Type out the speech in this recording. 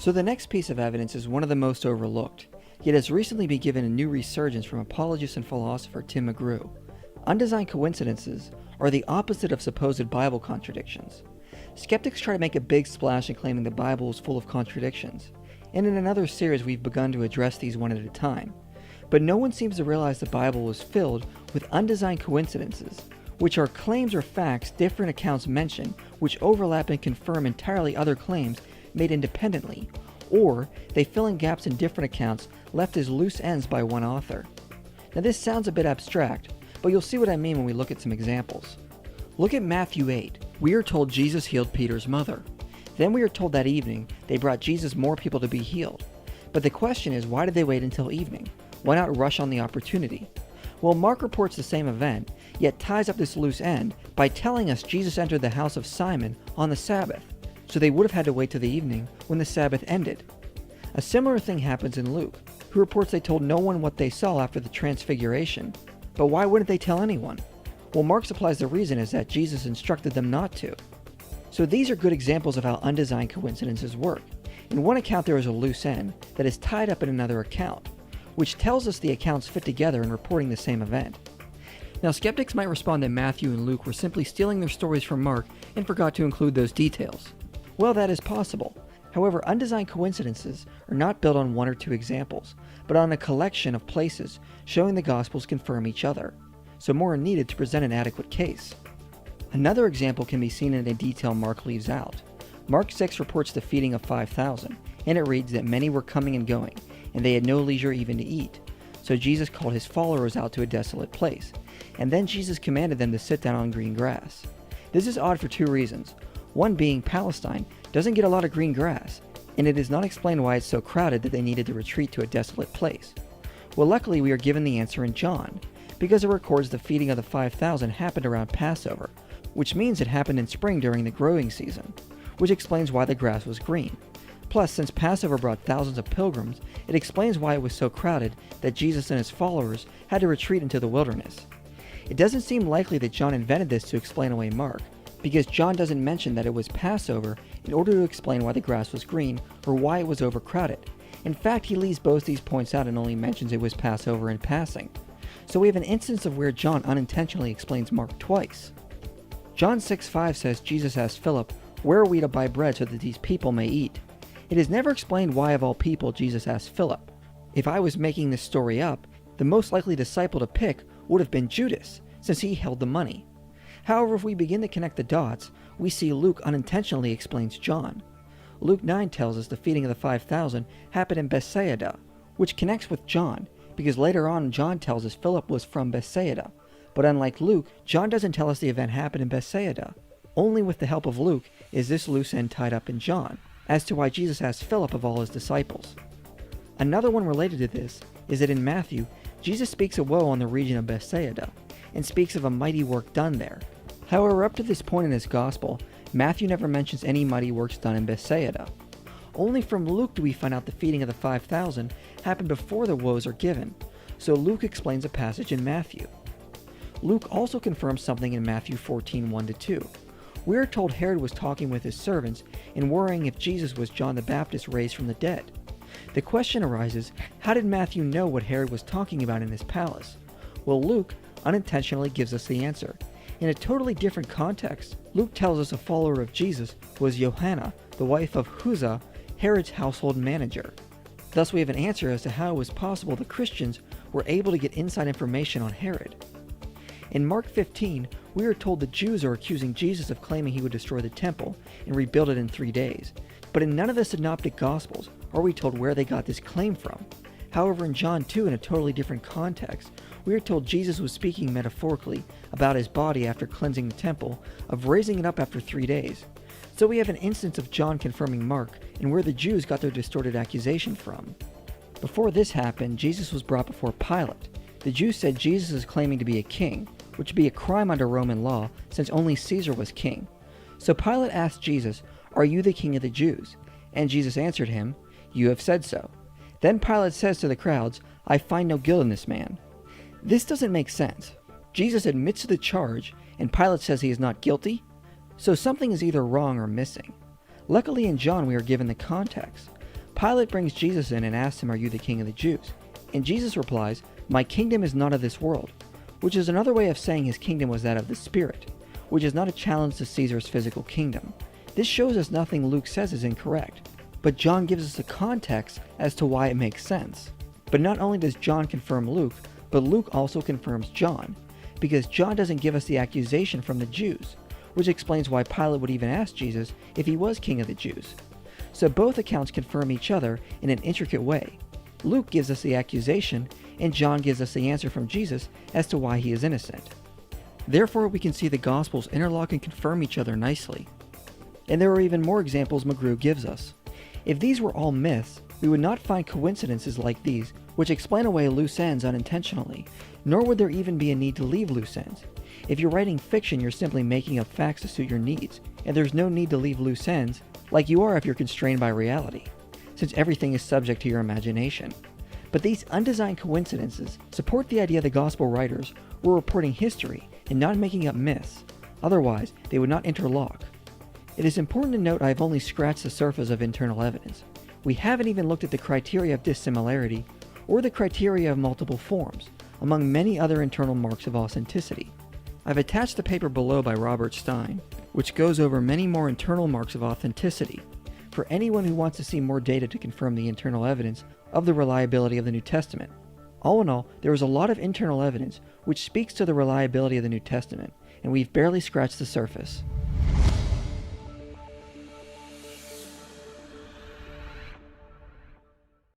So the next piece of evidence is one of the most overlooked, yet has recently been given a new resurgence from apologist and philosopher Tim McGrew. Undesigned coincidences are the opposite of supposed Bible contradictions. Skeptics try to make a big splash in claiming the Bible is full of contradictions, and in another series we've begun to address these one at a time. But no one seems to realize the Bible is filled with undesigned coincidences, which are claims or facts different accounts mention, which overlap and confirm entirely other claims made independently, or they fill in gaps in different accounts left as loose ends by one author. Now this sounds a bit abstract, but you'll see what I mean when we look at some examples. Look at Matthew 8. We are told Jesus healed Peter's mother. Then we are told that evening they brought Jesus more people to be healed. But the question is, why did they wait until evening? Why not rush on the opportunity? Well, Mark reports the same event, yet ties up this loose end by telling us Jesus entered the house of Simon on the Sabbath, so they would have had to wait till the evening when the Sabbath ended. A similar thing happens in Luke, who reports they told no one what they saw after the transfiguration. But why wouldn't they tell anyone? Well, Mark supplies the reason is that Jesus instructed them not to. So these are good examples of how undesigned coincidences work. In one account there is a loose end that is tied up in another account, which tells us the accounts fit together in reporting the same event. Now skeptics might respond that Matthew and Luke were simply stealing their stories from Mark and forgot to include those details. Well, that is possible. However, undesigned coincidences are not built on one or two examples, but on a collection of places showing the Gospels confirm each other, so more are needed to present an adequate case. Another example can be seen in a detail Mark leaves out. Mark 6 reports the feeding of 5,000, and it reads that many were coming and going, and they had no leisure even to eat. So Jesus called his followers out to a desolate place, and then Jesus commanded them to sit down on green grass. This is odd for two reasons. One being Palestine doesn't get a lot of green grass, and it is not explained why it's so crowded that they needed to retreat to a desolate place. Well, luckily we are given the answer in John, because it records the feeding of the 5,000 happened around Passover, which means it happened in spring during the growing season, which explains why the grass was green. Plus, since Passover brought thousands of pilgrims, it explains why it was so crowded that Jesus and his followers had to retreat into the wilderness. It doesn't seem likely that John invented this to explain away Mark, because John doesn't mention that it was Passover in order to explain why the grass was green or why it was overcrowded. In fact, he leaves both these points out and only mentions it was Passover in passing. So we have an instance of where John unintentionally explains Mark twice. John 6:5 says Jesus asked Philip, "Where are we to buy bread so that these people may eat?" It is never explained why of all people Jesus asked Philip. If I was making this story up, the most likely disciple to pick would have been Judas, since he held the money. However, if we begin to connect the dots, we see Luke unintentionally explains John. Luke 9 tells us the feeding of the 5,000 happened in Bethsaida, which connects with John, because later on John tells us Philip was from Bethsaida. But unlike Luke, John doesn't tell us the event happened in Bethsaida. Only with the help of Luke is this loose end tied up in John, as to why Jesus asked Philip of all his disciples. Another one related to this is that in Matthew, Jesus speaks a woe on the region of Bethsaida, and speaks of a mighty work done there. However, up to this point in his gospel, Matthew never mentions any mighty works done in Bethsaida. Only from Luke do we find out the feeding of the 5,000 happened before the woes are given, so Luke explains a passage in Matthew. Luke also confirms something in Matthew 14, 1-2. We are told Herod was talking with his servants and worrying if Jesus was John the Baptist raised from the dead. The question arises, how did Matthew know what Herod was talking about in his palace? Well, Luke unintentionally gives us the answer. In a totally different context, Luke tells us a follower of Jesus was Joanna, the wife of Chuza, Herod's household manager. Thus we have an answer as to how it was possible the Christians were able to get inside information on Herod. In Mark 15, we are told the Jews are accusing Jesus of claiming he would destroy the temple and rebuild it in 3 days. But in none of the synoptic gospels are we told where they got this claim from. However, in John 2, in a totally different context, we are told Jesus was speaking metaphorically about his body after cleansing the temple, of raising it up after 3 days. So we have an instance of John confirming Mark and where the Jews got their distorted accusation from. Before this happened, Jesus was brought before Pilate. The Jews said Jesus is claiming to be a king, which would be a crime under Roman law since only Caesar was king. So Pilate asked Jesus, "Are you the king of the Jews?" And Jesus answered him, "You have said so." Then Pilate says to the crowds, "I find no guilt in this man." This doesn't make sense. Jesus admits to the charge, and Pilate says he is not guilty? So something is either wrong or missing. Luckily in John we are given the context. Pilate brings Jesus in and asks him, "Are you the king of the Jews?" And Jesus replies, "My kingdom is not of this world," which is another way of saying his kingdom was that of the Spirit, which is not a challenge to Caesar's physical kingdom. This shows us nothing Luke says is incorrect, but John gives us a context as to why it makes sense. But not only does John confirm Luke, but Luke also confirms John, because John doesn't give us the accusation from the Jews, which explains why Pilate would even ask Jesus if he was king of the Jews. So both accounts confirm each other in an intricate way. Luke gives us the accusation, and John gives us the answer from Jesus as to why he is innocent. Therefore, we can see the Gospels interlock and confirm each other nicely. And there are even more examples McGrew gives us. If these were all myths, we would not find coincidences like these, which explain away loose ends unintentionally, nor would there even be a need to leave loose ends. If you're writing fiction, you're simply making up facts to suit your needs, and there's no need to leave loose ends, like you are if you're constrained by reality, since everything is subject to your imagination. But these undesigned coincidences support the idea the Gospel writers were reporting history and not making up myths, otherwise they would not interlock. It is important to note I have only scratched the surface of internal evidence. We haven't even looked at the criteria of dissimilarity or the criteria of multiple forms, among many other internal marks of authenticity. I've attached the paper below by Robert Stein, which goes over many more internal marks of authenticity, for anyone who wants to see more data to confirm the internal evidence of the reliability of the New Testament. All in all, there is a lot of internal evidence which speaks to the reliability of the New Testament, and we've barely scratched the surface.